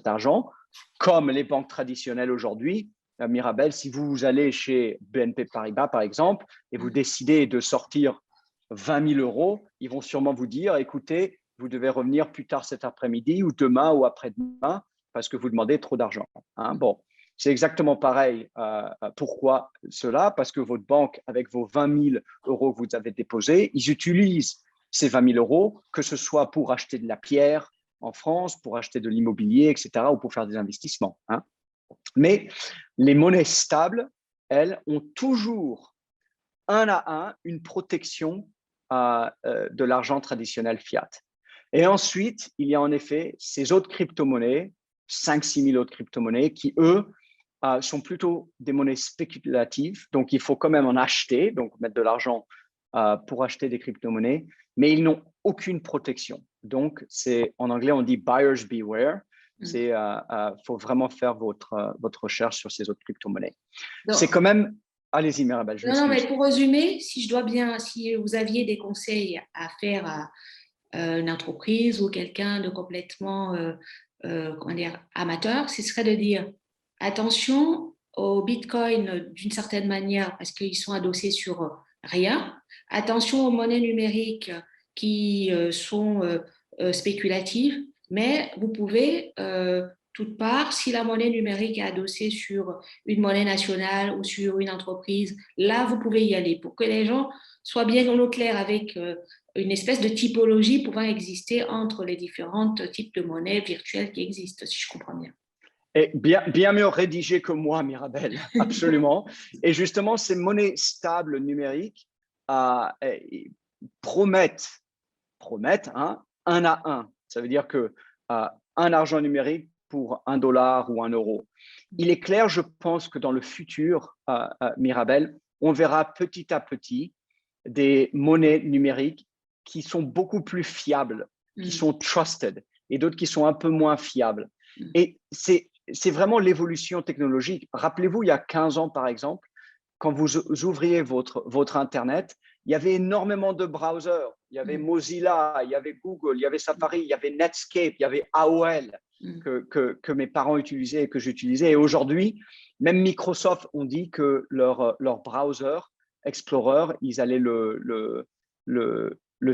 B: argent, comme les banques traditionnelles aujourd'hui. Mirabel, si vous allez chez BNP Paribas, par exemple, et vous décidez de sortir 20 000 €, ils vont sûrement vous dire, écoutez, vous devez revenir plus tard cet après-midi ou demain ou après-demain parce que vous demandez trop d'argent. Bon, C'est exactement pareil. Pourquoi cela? Parce que votre banque, avec vos 20 000 euros que vous avez déposés, ils utilisent ces 20 000 euros, que ce soit pour acheter de la pierre en France, pour acheter de l'immobilier, etc., ou pour faire des investissements. Hein. Mais les monnaies stables, elles, ont toujours un à un une protection de l'argent traditionnel fiat. Et ensuite, il y a en effet ces autres crypto-monnaies, 5-6 000 autres crypto-monnaies qui, eux, sont plutôt des monnaies spéculatives. Donc, il faut quand même en acheter, donc mettre de l'argent pour acheter des crypto-monnaies, mais ils n'ont aucune protection. Donc, en anglais, on dit buyers beware. Il faut vraiment faire votre recherche sur ces autres crypto-monnaies. C'est quand même… Allez-y, Mirabel, je m'excuse.
A: Non, mais pour résumer, si vous aviez des conseils à faire à une entreprise ou quelqu'un de complètement comment dire, amateur, ce serait de dire attention au Bitcoin d'une certaine manière parce qu'ils sont adossés sur rien. Attention aux monnaies numériques qui sont spéculatives, mais vous pouvez toute part, si la monnaie numérique est adossée sur une monnaie nationale ou sur une entreprise, là, vous pouvez y aller pour que les gens soient bien au clair avec une espèce de typologie pouvant exister entre les différents types de monnaies virtuelles qui existent, si je comprends bien.
B: Et bien mieux rédigé que moi, Mirabel, absolument. Et justement, ces monnaies stables numériques promettent hein, un à un. Ça veut dire que un argent numérique pour $1 ou €1. Il est clair, je pense que dans le futur, Mirabel, on verra petit à petit des monnaies numériques qui sont beaucoup plus fiables, qui sont trusted, et d'autres qui sont un peu moins fiables. Et c'est vraiment l'évolution technologique. Rappelez-vous, il y a 15 ans, par exemple, quand vous ouvriez votre Internet, il y avait énormément de browsers. Il y avait Mozilla, il y avait Google, il y avait Safari, il y avait Netscape, il y avait AOL que mes parents utilisaient et que j'utilisais. Et aujourd'hui, même Microsoft ont dit que leur browser Explorer, ils allaient le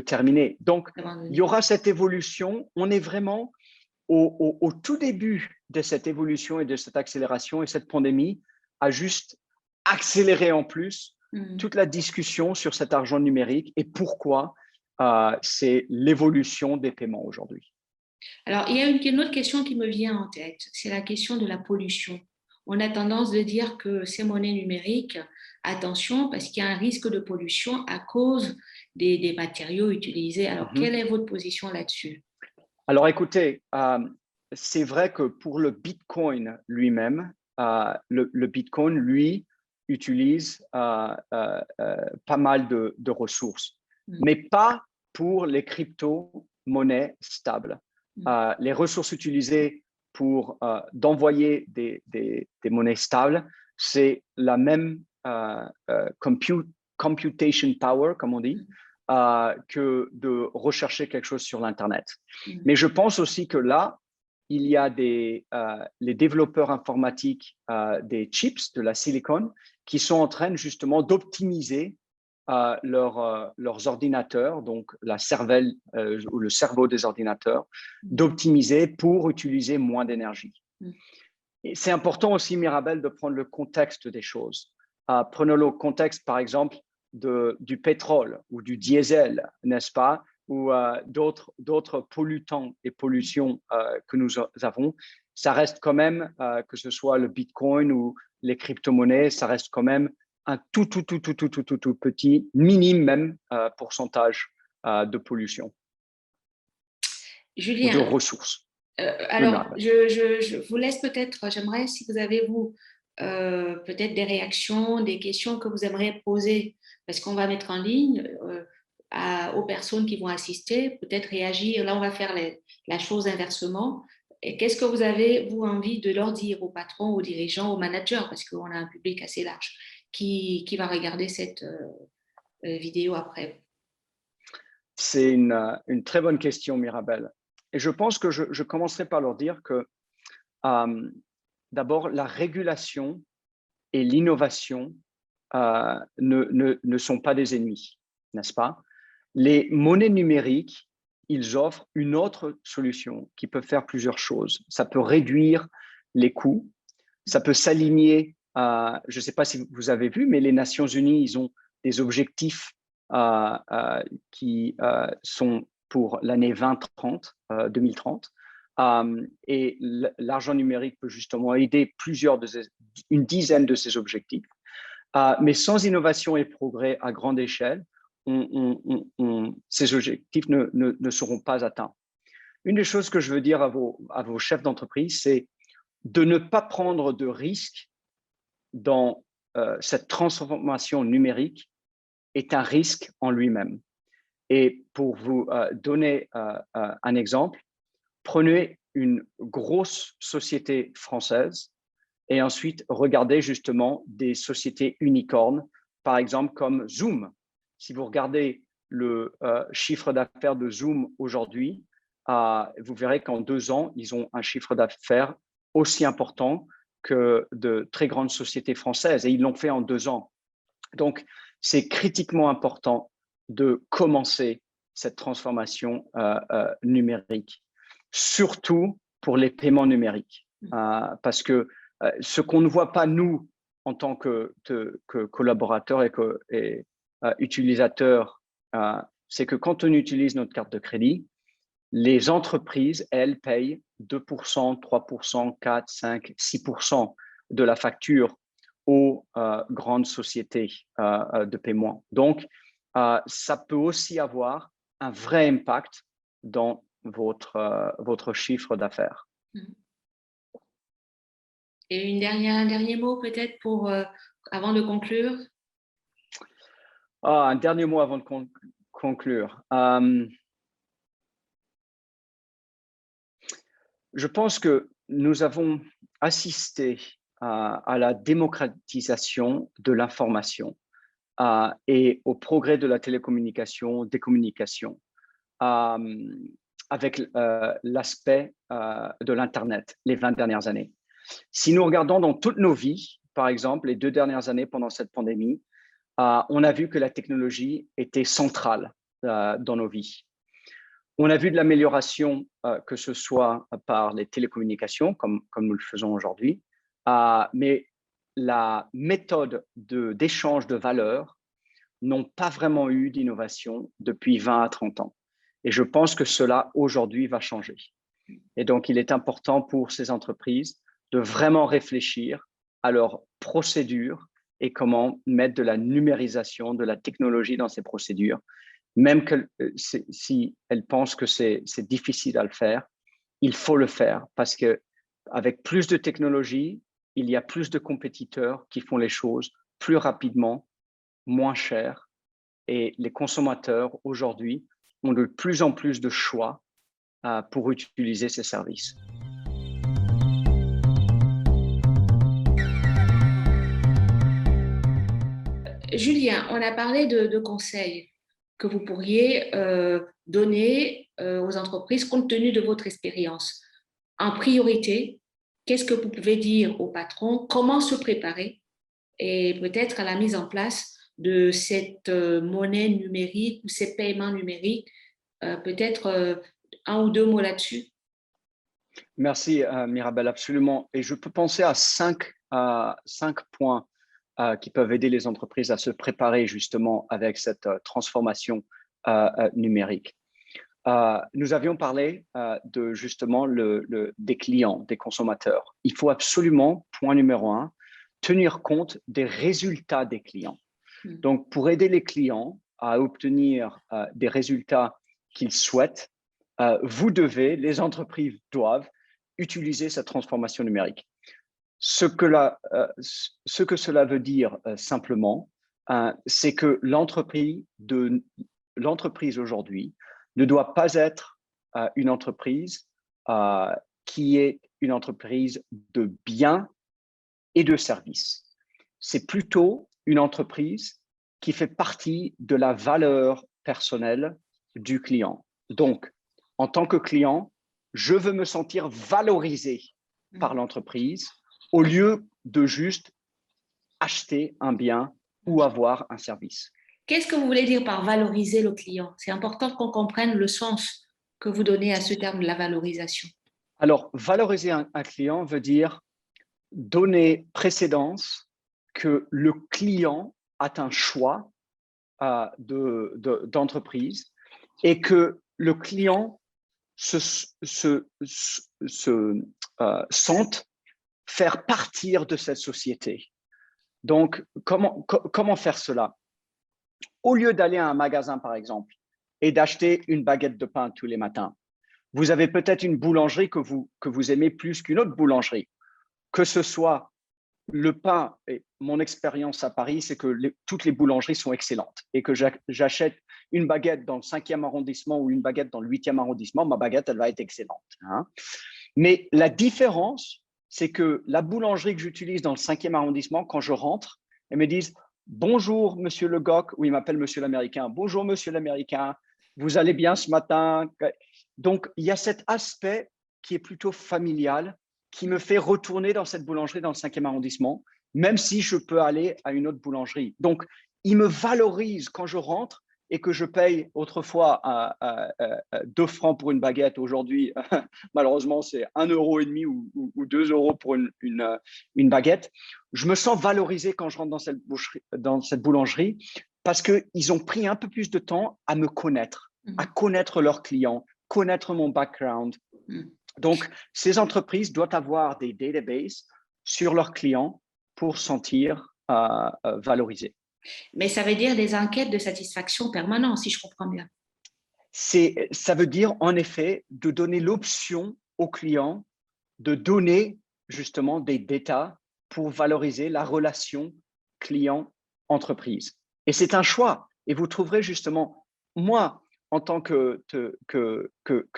B: terminer. Donc, il y aura cette évolution. On est vraiment au tout début de cette évolution et de cette accélération, et cette pandémie a juste accéléré en plus toute la discussion sur cet argent numérique et pourquoi c'est l'évolution des paiements aujourd'hui.
A: Alors, il y a une autre question qui me vient en tête, c'est la question de la pollution. On a tendance de dire que ces monnaies numériques, attention, parce qu'il y a un risque de pollution à cause des matériaux utilisés. Alors, quelle est votre position là-dessus?
B: Alors, écoutez, c'est vrai que pour le Bitcoin lui-même, le Bitcoin, lui, utilise pas mal de ressources, mais pas pour les crypto-monnaies stables. Les ressources utilisées pour d'envoyer des monnaies stables, c'est la même computation power, comme on dit, que de rechercher quelque chose sur l'Internet. Mais je pense aussi que là, il y a les développeurs informatiques des chips, de la silicone, qui sont en train justement d'optimiser leurs ordinateurs, donc la cervelle ou le cerveau des ordinateurs, d'optimiser pour utiliser moins d'énergie. Et c'est important aussi, Mirabel, de prendre le contexte des choses. Prenons le contexte, par exemple, du pétrole ou du diesel, n'est-ce pas, ou d'autres pollutants et pollutions que nous avons. Ça reste quand même, que ce soit le Bitcoin ou les crypto-monnaies, ça reste quand même un tout petit, minime même, pourcentage de pollution.
A: Julien,
B: ou de ressources.
A: Alors, je vous laisse peut-être, j'aimerais si vous avez, peut-être des réactions, des questions que vous aimeriez poser, parce qu'on va mettre en ligne aux personnes qui vont assister, peut-être réagir. Là, on va faire la chose inversement. Et qu'est-ce que vous avez, vous, envie de leur dire aux patrons, aux dirigeants, aux managers, parce qu'on a un public assez large qui va regarder cette vidéo après?
B: C'est une très bonne question, Mirabel. Et je pense que je commencerai par leur dire que d'abord, la régulation et l'innovation ne sont pas des ennemis, n'est-ce pas? Les monnaies numériques, ils offrent une autre solution qui peut faire plusieurs choses. Ça peut réduire les coûts, Ça peut s'aligner, je ne sais pas si vous avez vu, mais les Nations Unies, ils ont des objectifs qui sont pour l'année 2030, 2030. Et l'argent numérique peut justement aider une dizaine de ces objectifs. Mais sans innovation et progrès à grande échelle, ces objectifs ne seront pas atteints. Une des choses que je veux dire à vos chefs d'entreprise, c'est de ne pas prendre de risques dans cette transformation numérique est un risque en lui-même. Et pour vous donner un exemple, prenez une grosse société française et ensuite regardez justement des sociétés unicornes, par exemple comme Zoom. Si vous regardez le chiffre d'affaires de Zoom aujourd'hui, vous verrez qu'en 2 ans, ils ont un chiffre d'affaires aussi important que de très grandes sociétés françaises et ils l'ont fait en 2 ans. Donc, c'est critiquement important de commencer cette transformation numérique, surtout pour les paiements numériques. Parce que ce qu'on ne voit pas, nous, en tant que collaborateurs et utilisateurs, c'est que quand on utilise notre carte de crédit, les entreprises, elles, payent 2%, 3%, 4, 5, 6% de la facture aux grandes sociétés de paiement. Donc, ça peut aussi avoir un vrai impact dans votre chiffre d'affaires.
A: Et un dernier mot peut-être avant de conclure?
B: Un dernier mot avant de conclure. Je pense que nous avons assisté à la démocratisation de l'information et au progrès de la télécommunication, des communications, avec l'aspect de l'Internet les 20 dernières années. Si nous regardons dans toutes nos vies, par exemple, les 2 dernières années pendant cette pandémie, on a vu que la technologie était centrale dans nos vies. On a vu de l'amélioration, que ce soit par les télécommunications, comme nous le faisons aujourd'hui, mais la méthode d'échange de valeurs n'ont pas vraiment eu d'innovation depuis 20 à 30 ans. Et je pense que cela, aujourd'hui, va changer. Et donc, il est important pour ces entreprises de vraiment réfléchir à leurs procédures et comment mettre de la numérisation, de la technologie dans ces procédures. Même que si elles pensent que c'est difficile à le faire, il faut le faire parce qu'avec plus de technologie, il y a plus de compétiteurs qui font les choses plus rapidement, moins cher. Et les consommateurs, aujourd'hui, ont de plus en plus de choix pour utiliser ces services.
A: Julien, on a parlé de conseils que vous pourriez donner aux entreprises compte tenu de votre expérience. En priorité, qu'est-ce que vous pouvez dire aux patrons? Comment se préparer et peut-être à la mise en place de cette monnaie numérique ou ces paiements numériques? Peut-être 1 ou 2 mots là-dessus.
B: Merci, Mirabel, absolument. Et je peux penser à 5 points qui peuvent aider les entreprises à se préparer justement avec cette transformation numérique. Nous avions parlé de justement des clients, des consommateurs. Il faut absolument, point numéro 1, tenir compte des résultats des clients. Donc, pour aider les clients à obtenir des résultats qu'ils souhaitent, les entreprises doivent utiliser cette transformation numérique. Ce que cela veut dire simplement, c'est que l'entreprise aujourd'hui ne doit pas être une entreprise qui est une entreprise de biens et de services. C'est plutôt une entreprise qui fait partie de la valeur personnelle du client. Donc, en tant que client, je veux me sentir valorisé par l'entreprise au lieu de juste acheter un bien ou avoir un service.
A: Qu'est-ce que vous voulez dire par valoriser le client? C'est important qu'on comprenne le sens que vous donnez à ce terme de la valorisation.
B: Alors, valoriser un client veut dire donner précédence que le client a un choix d'entreprise et que le client sente faire partir de cette société. Donc, comment faire cela? Au lieu d'aller à un magasin, par exemple, et d'acheter une baguette de pain tous les matins, vous avez peut-être une boulangerie que vous aimez plus qu'une autre boulangerie. Que ce soit le pain, et mon expérience à Paris, c'est que toutes les boulangeries sont excellentes et que j'achète une baguette dans le 5e arrondissement ou une baguette dans le 8e arrondissement, ma baguette, elle va être excellente. Hein. Mais la différence, c'est que la boulangerie que j'utilise dans le 5e arrondissement, quand je rentre, ils me disent « Bonjour, monsieur Le Goc », ou ils m'appellent monsieur l'Américain, « Bonjour, monsieur l'Américain, vous allez bien ce matin ?» Donc, il y a cet aspect qui est plutôt familial, qui me fait retourner dans cette boulangerie dans le 5e arrondissement, même si je peux aller à une autre boulangerie. Donc, il me valorise quand je rentre et que je paye autrefois 2 francs pour une baguette. Aujourd'hui, malheureusement, c'est 1,5 € ou 2 € pour une baguette. Je me sens valorisé quand je rentre dans cette boulangerie parce qu'ils ont pris un peu plus de temps à me connaître, à connaître leurs clients, connaître mon background. Donc, ces entreprises doivent avoir des databases sur leurs clients pour sentir valorisés.
A: Mais ça veut dire des enquêtes de satisfaction permanentes, si je comprends bien.
B: Ça veut dire, en effet, de donner l'option aux clients de donner justement des data pour valoriser la relation client-entreprise. Et c'est un choix. Et vous trouverez justement, moi, en tant que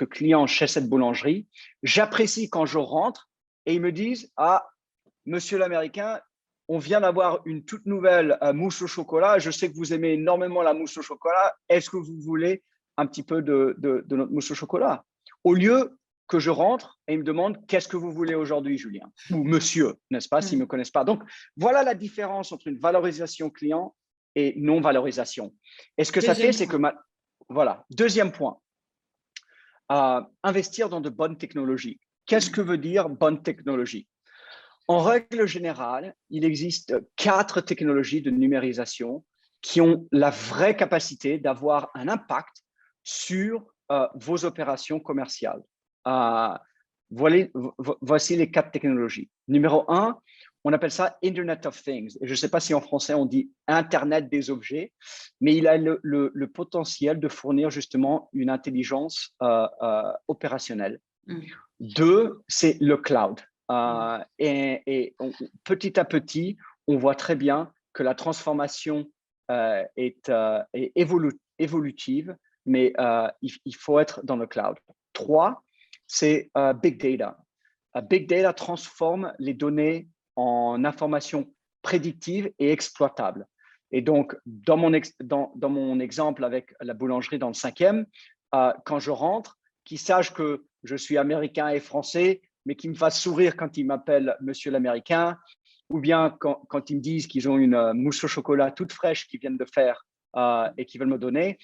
B: client chez cette boulangerie, j'apprécie quand je rentre et ils me disent « Ah, monsieur l'Américain, on vient d'avoir une toute nouvelle mousse au chocolat. Je sais que vous aimez énormément la mousse au chocolat. Est-ce que vous voulez un petit peu de notre mousse au chocolat ?» Au lieu que je rentre et ils me demandent « Qu'est-ce que vous voulez aujourd'hui, Julien ?» ou « Monsieur », n'est-ce pas, s'ils ne me connaissent pas. Donc, voilà la différence entre une valorisation client et non-valorisation. Et ce que ça fait, c'est que… Voilà. Deuxième point, investir dans de bonnes technologies. Qu'est-ce que veut dire bonne technologie? En règle générale, il existe 4 technologies de numérisation qui ont la vraie capacité d'avoir un impact sur vos opérations commerciales. Voici les 4 technologies. Numéro 1, on appelle ça Internet of Things. Et je ne sais pas si en français on dit Internet des objets, mais il a le potentiel de fournir justement une intelligence opérationnelle. 2, c'est le cloud. Petit à petit, on voit très bien que la transformation est évolutive, mais il faut être dans le cloud. 3, c'est Big Data. Big Data transforme les données en informations prédictives et exploitables. Et donc, dans mon exemple avec la boulangerie dans le 5e, quand je rentre, qu'ils sachent que je suis américain et français, mais qu'ils me fassent sourire quand ils m'appellent monsieur l'Américain, ou bien quand ils me disent qu'ils ont une mousse au chocolat toute fraîche qu'ils viennent de faire et qu'ils veulent me donner,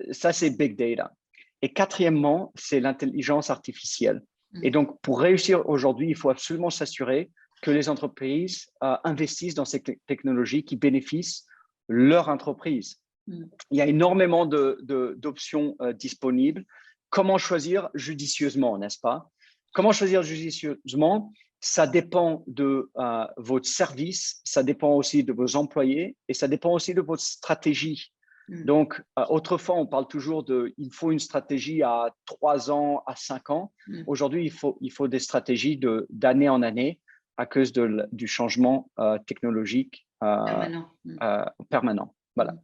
B: ça c'est Big Data. Et 4e, c'est l'intelligence artificielle. Et donc, pour réussir aujourd'hui, il faut absolument s'assurer que les entreprises investissent dans ces technologies qui bénéficient leur entreprise. Il y a énormément d'options disponibles. Comment choisir judicieusement, n'est-ce pas? Comment choisir judicieusement? Ça dépend de votre service, ça dépend aussi de vos employés et ça dépend aussi de votre stratégie. Donc, autrefois, on parle toujours il faut une stratégie à 3 ans, à 5 ans. Aujourd'hui, il faut des stratégies d'année en année à cause du changement technologique permanent. Voilà.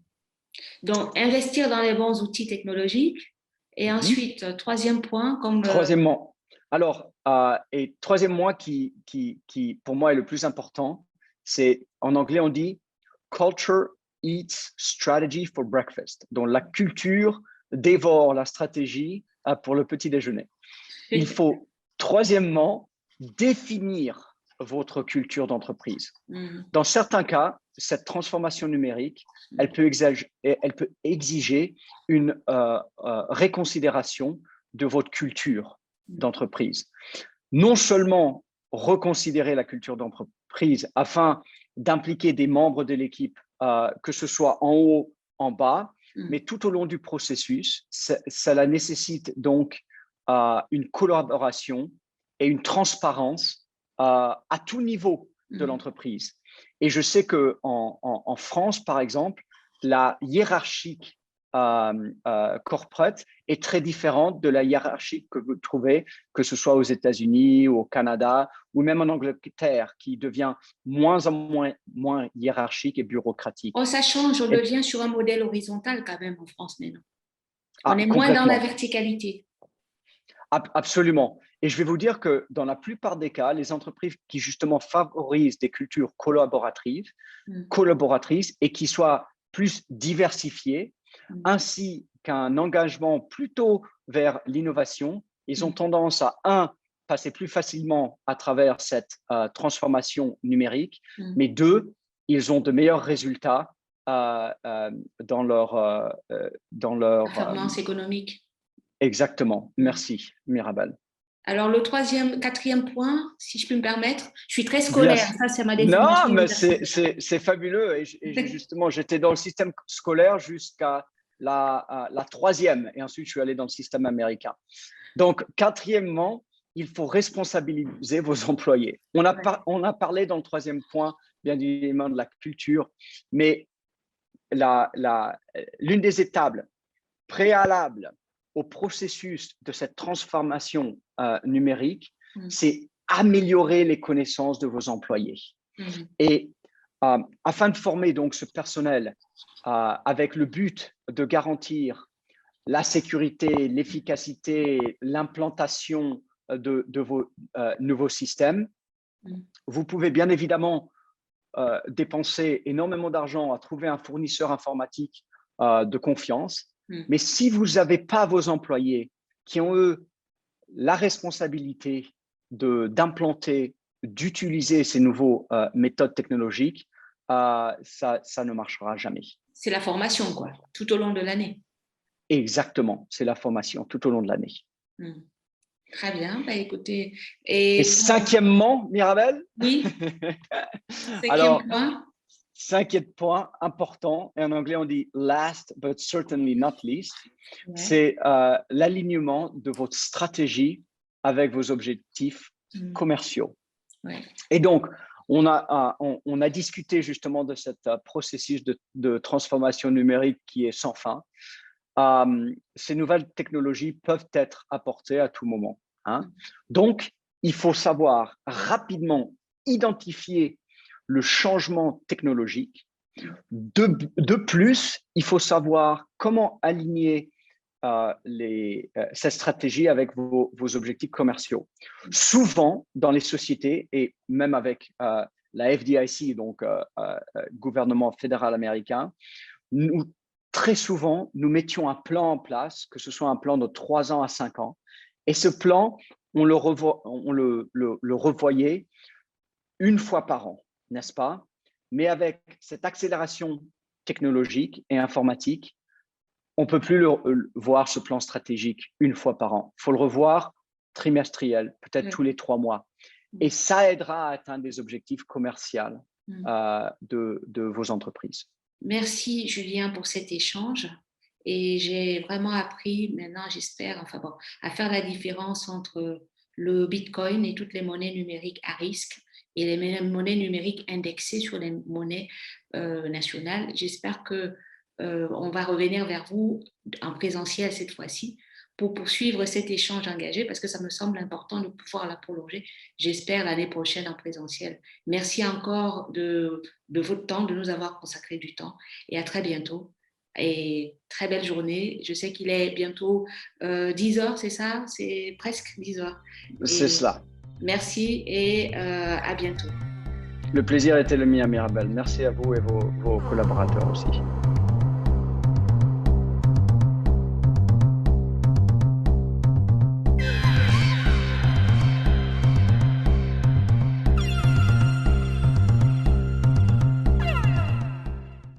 A: Donc, investir dans les bons outils technologiques. Et ensuite, 3e point, comme…
B: Troisièmement, alors, et 3e point qui, pour moi, est le plus important, c'est, en anglais, on dit « culture eats strategy for breakfast ». Donc, la culture dévore la stratégie pour le petit déjeuner. Il faut, 3e, définir votre culture d'entreprise. Dans certains cas, cette transformation numérique, elle peut exiger une réconsidération de votre culture d'entreprise. Non seulement reconsidérer la culture d'entreprise afin d'impliquer des membres de l'équipe, que ce soit en haut, en bas, mais tout au long du processus. Cela nécessite donc une collaboration et une transparence à tout niveau de l'entreprise. Et je sais qu'en France, par exemple, la hiérarchie corporate est très différente de la hiérarchie que vous trouvez, que ce soit aux États-Unis, au Canada ou même en Angleterre, qui devient moins en moins hiérarchique et bureaucratique.
A: Oh, ça change, on devient sur un modèle horizontal quand même en France maintenant. On est moins dans la verticalité.
B: Absolument. Et je vais vous dire que dans la plupart des cas, les entreprises qui justement favorisent des cultures collaboratives et qui soient plus diversifiées, ainsi qu'un engagement plutôt vers l'innovation, ils ont tendance à, passer plus facilement à travers cette transformation numérique, mais deux, ils ont de meilleurs résultats dans leur
A: performance économique.
B: Exactement. Merci, Mirabel.
A: Alors, le quatrième point, si je peux me permettre, je suis très scolaire, ça c'est ma définition.
B: Non, mais c'est fabuleux. Et justement, j'étais dans le système scolaire jusqu'à la troisième, et ensuite je suis allé dans le système américain. Donc, quatrièmement, il faut responsabiliser vos employés. On a parlé dans le troisième point, bien évidemment, de la culture, mais l'une des étapes préalables au processus de cette transformation numérique, c'est améliorer les connaissances de vos employés. Et afin de former donc ce personnel avec le but de garantir la sécurité, l'efficacité, l'implantation de vos nouveaux systèmes, vous pouvez bien évidemment dépenser énormément d'argent à trouver un fournisseur informatique de confiance. Mais si vous n'avez pas vos employés qui ont, eux, la responsabilité d'implanter, d'utiliser ces nouveaux méthodes technologiques, ça ne marchera jamais.
A: C'est la formation, quoi, tout au long de l'année.
B: Exactement, c'est la formation tout au long de l'année.
A: Très bien, bah, écoutez.
B: Et cinquièmement, Mirabel?
A: Oui.
B: Cinquième point important, et en anglais on dit last but certainly not least, c'est l'alignement de votre stratégie avec vos objectifs commerciaux. Et donc, on a discuté justement de ce processus de transformation numérique qui est sans fin. Ces nouvelles technologies peuvent être apportées à tout moment. Donc, il faut savoir rapidement identifier le changement technologique. De plus, il faut savoir comment aligner cette stratégie avec vos objectifs commerciaux. Souvent, dans les sociétés, et même avec la FDIC, donc gouvernement fédéral américain, très souvent, nous mettions un plan en place, que ce soit un plan de 3 ans à 5 ans. Et ce plan, on le revoyait une fois par an, n'est-ce pas? Mais avec cette accélération technologique et informatique, on ne peut plus voir ce plan stratégique une fois par an. Il faut le revoir trimestriel, peut-être tous les 3 mois. Et ça aidera à atteindre des objectifs commerciaux de vos entreprises.
A: Merci, Julien, pour cet échange. Et j'ai vraiment appris maintenant, j'espère, à faire la différence entre le Bitcoin et toutes les monnaies numériques à risque et les monnaies numériques indexées sur les monnaies nationales. J'espère qu'on va revenir vers vous en présentiel cette fois-ci pour poursuivre cet échange engagé parce que ça me semble important de pouvoir la prolonger, j'espère, l'année prochaine en présentiel. Merci encore de votre temps, de nous avoir consacré du temps et à très bientôt. Et très belle journée. Je sais qu'il est bientôt 10 heures, c'est ça? C'est presque 10 heures.
B: C'est cela.
A: Merci et à bientôt.
B: Le plaisir était le mien, Mirabel. Merci à vous et vos collaborateurs aussi.